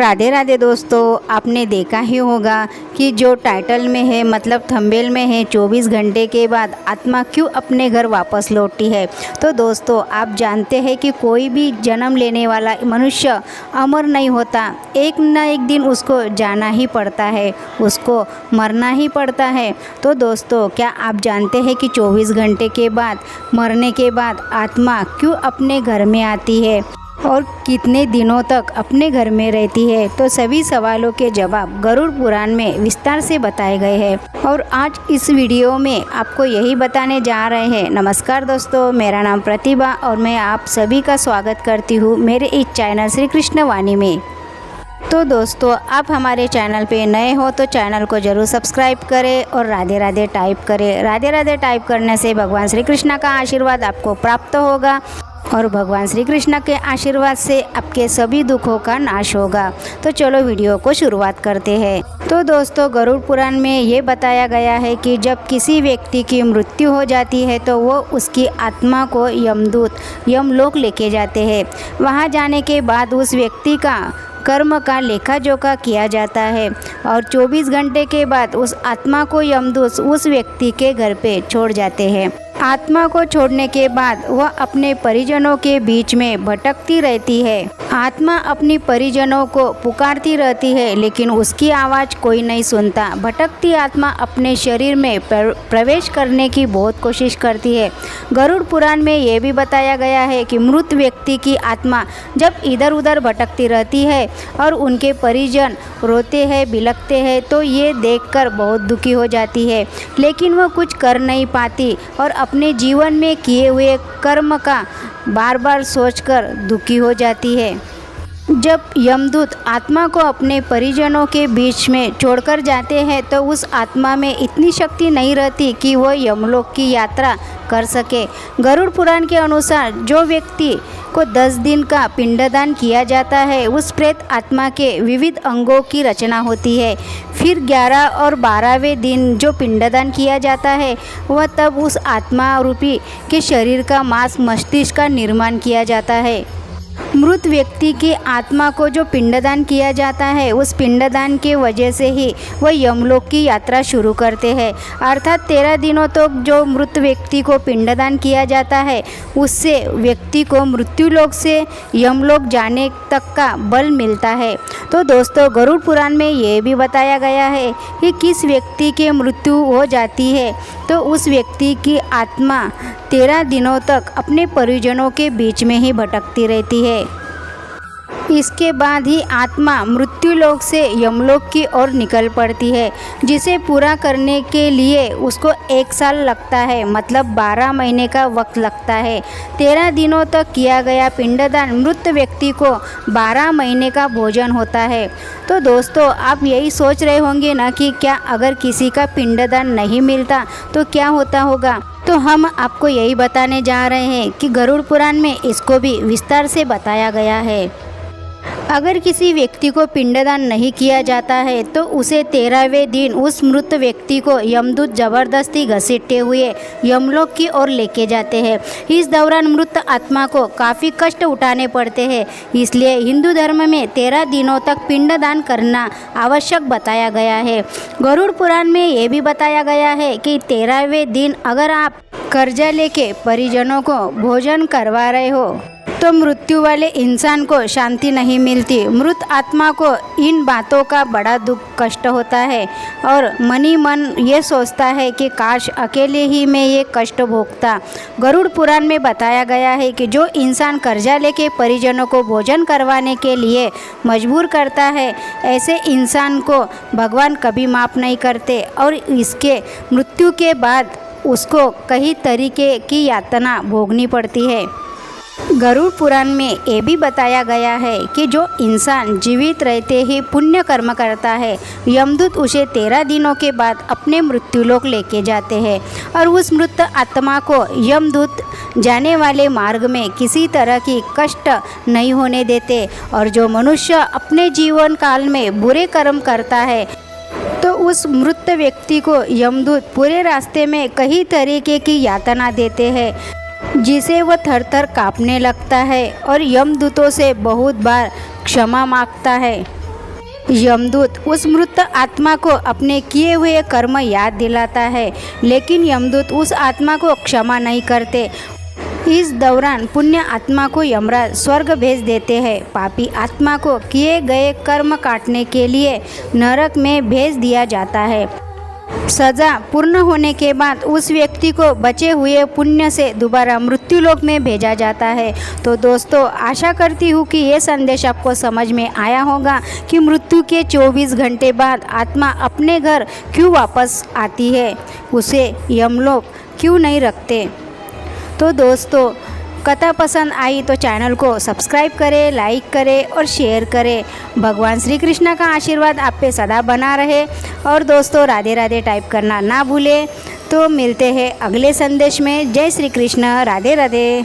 राधे राधे दोस्तों, आपने देखा ही होगा कि जो टाइटल में है मतलब थंबनेल में है 24 घंटे के बाद आत्मा क्यों अपने घर वापस लौटी है। तो दोस्तों, आप जानते हैं कि कोई भी जन्म लेने वाला मनुष्य अमर नहीं होता, एक न एक दिन उसको जाना ही पड़ता है, उसको मरना ही पड़ता है। तो दोस्तों, क्या आप जानते हैं कि 24 घंटे के बाद मरने के बाद आत्मा क्यों अपने घर में आती है और कितने दिनों तक अपने घर में रहती है। तो सभी सवालों के जवाब गरुड़ पुराण में विस्तार से बताए गए हैं और आज इस वीडियो में आपको यही बताने जा रहे हैं। नमस्कार दोस्तों, मेरा नाम प्रतिभा और मैं आप सभी का स्वागत करती हूँ मेरे इस चैनल श्री कृष्ण वाणी में। तो दोस्तों, आप हमारे चैनल पे नए हो तो चैनल को ज़रूर सब्सक्राइब करें और राधे राधे टाइप करें। राधे राधे टाइप करने से भगवान श्री कृष्ण का आशीर्वाद आपको प्राप्त होगा और भगवान श्री कृष्ण के आशीर्वाद से आपके सभी दुखों का नाश होगा। तो चलो वीडियो को शुरुआत करते हैं। तो दोस्तों, गरुड़ पुराण में ये बताया गया है कि जब किसी व्यक्ति की मृत्यु हो जाती है तो वो उसकी आत्मा को यमदूत यमलोक लेके जाते हैं। वहाँ जाने के बाद उस व्यक्ति का कर्म का लेखा जोखा किया जाता है और 24 घंटे के बाद उस आत्मा को यमदूत उस व्यक्ति के घर पे छोड़ जाते हैं। आत्मा को छोड़ने के बाद वह अपने परिजनों के बीच में भटकती रहती है। आत्मा अपनी परिजनों को पुकारती रहती है लेकिन उसकी आवाज़ कोई नहीं सुनता। भटकती आत्मा अपने शरीर में प्रवेश करने की बहुत कोशिश करती है। गरुड़ पुराण में यह भी बताया गया है कि मृत व्यक्ति की आत्मा जब इधर उधर भटकती रहती है और उनके परिजन रोते हैं बिलखते हैं तो ये देखकर बहुत दुखी हो जाती है, लेकिन वह कुछ कर नहीं पाती और अपने जीवन में किए हुए कर्म का बार बार सोचकर दुखी हो जाती है। जब यमदूत आत्मा को अपने परिजनों के बीच में छोड़कर जाते हैं तो उस आत्मा में इतनी शक्ति नहीं रहती कि वह यमलोक की यात्रा कर सके। गरुड़ पुराण के अनुसार जो व्यक्ति को 10 दिन का पिंडदान किया जाता है उस प्रेत आत्मा के विविध अंगों की रचना होती है। फिर 11 और 12वें दिन जो पिंडदान किया जाता है वह तब उस आत्मा रूपी के शरीर का मांस मस्तिष्क का निर्माण किया जाता है। मृत व्यक्ति की आत्मा को जो पिंडदान किया जाता है उस पिंडदान के वजह से ही वह यमलोक की यात्रा शुरू करते हैं। अर्थात 13 दिनों तक तो जो मृत व्यक्ति को पिंडदान किया जाता है उससे व्यक्ति को मृत्युलोक से यमलोक जाने तक का बल मिलता है। तो दोस्तों, गरुड़ पुराण में ये भी बताया गया है कि किस व्यक्ति की मृत्यु हो जाती है तो उस व्यक्ति की आत्मा 13 दिनों तक अपने परिजनों के बीच में ही भटकती रहती है। इसके बाद ही आत्मा मृत्युलोक से यमलोक की ओर निकल पड़ती है, जिसे पूरा करने के लिए उसको 1 साल लगता है, मतलब 12 महीने का वक्त लगता है। 13 दिनों तक किया गया पिंडदान मृत व्यक्ति को 12 महीने का भोजन होता है। तो दोस्तों, आप यही सोच रहे होंगे ना कि क्या अगर किसी का पिंडदान नहीं मिलता तो क्या होता होगा। तो हम आपको यही बताने जा रहे हैं कि गरुड़ पुराण में इसको भी विस्तार से बताया गया है। अगर किसी व्यक्ति को पिंडदान नहीं किया जाता है तो उसे 13वें दिन उस मृत व्यक्ति को यमदूत जबरदस्ती घसीटते हुए यमलोक की ओर लेके जाते हैं। इस दौरान मृत आत्मा को काफ़ी कष्ट उठाने पड़ते हैं, इसलिए हिंदू धर्म में 13 दिनों तक पिंडदान करना आवश्यक बताया गया है। गरुड़ पुराण में ये भी बताया गया है कि 13वें दिन अगर आप कर्जा लेके परिजनों को भोजन करवा रहे हो तो मृत्यु वाले इंसान को शांति नहीं मिलती। मृत आत्मा को इन बातों का बड़ा दुख कष्ट होता है और मनी मन ये सोचता है कि काश अकेले ही मैं ये कष्ट भोगता। गरुड़ पुराण में बताया गया है कि जो इंसान कर्जा लेके परिजनों को भोजन करवाने के लिए मजबूर करता है ऐसे इंसान को भगवान कभी माफ़ नहीं करते और इसके मृत्यु के बाद उसको कई तरीके की यातना भोगनी पड़ती है। गरुड़ पुराण में ये भी बताया गया है कि जो इंसान जीवित रहते ही पुण्य कर्म करता है यमदूत उसे 13 दिनों के बाद अपने मृत्युलोक लेके जाते हैं और उस मृत आत्मा को यमदूत जाने वाले मार्ग में किसी तरह की कष्ट नहीं होने देते। और जो मनुष्य अपने जीवन काल में बुरे कर्म करता है तो उस मृत व्यक्ति को यमदूत पूरे रास्ते में कई तरीके की यातना देते हैं, जिसे वह थर थर काँपने लगता है और यमदूतों से बहुत बार क्षमा मांगता है। यमदूत उस मृत आत्मा को अपने किए हुए कर्म याद दिलाता है, लेकिन यमदूत उस आत्मा को क्षमा नहीं करते। इस दौरान पुण्य आत्मा को यमराज स्वर्ग भेज देते हैं। पापी आत्मा को किए गए कर्म काटने के लिए नरक में भेज दिया जाता है। सज़ा पूर्ण होने के बाद उस व्यक्ति को बचे हुए पुण्य से दोबारा मृत्युलोक में भेजा जाता है। तो दोस्तों, आशा करती हूँ कि ये संदेश आपको समझ में आया होगा कि मृत्यु के 24 घंटे बाद आत्मा अपने घर क्यों वापस आती है, उसे यमलोक क्यों नहीं रखते। तो दोस्तों, कथा पसंद आई तो चैनल को सब्सक्राइब करें, लाइक करें और शेयर करें। भगवान श्री कृष्ण का आशीर्वाद आप पे सदा बना रहे। और दोस्तों, राधे राधे टाइप करना ना भूलें। तो मिलते हैं अगले संदेश में। जय श्री कृष्ण, राधे राधे।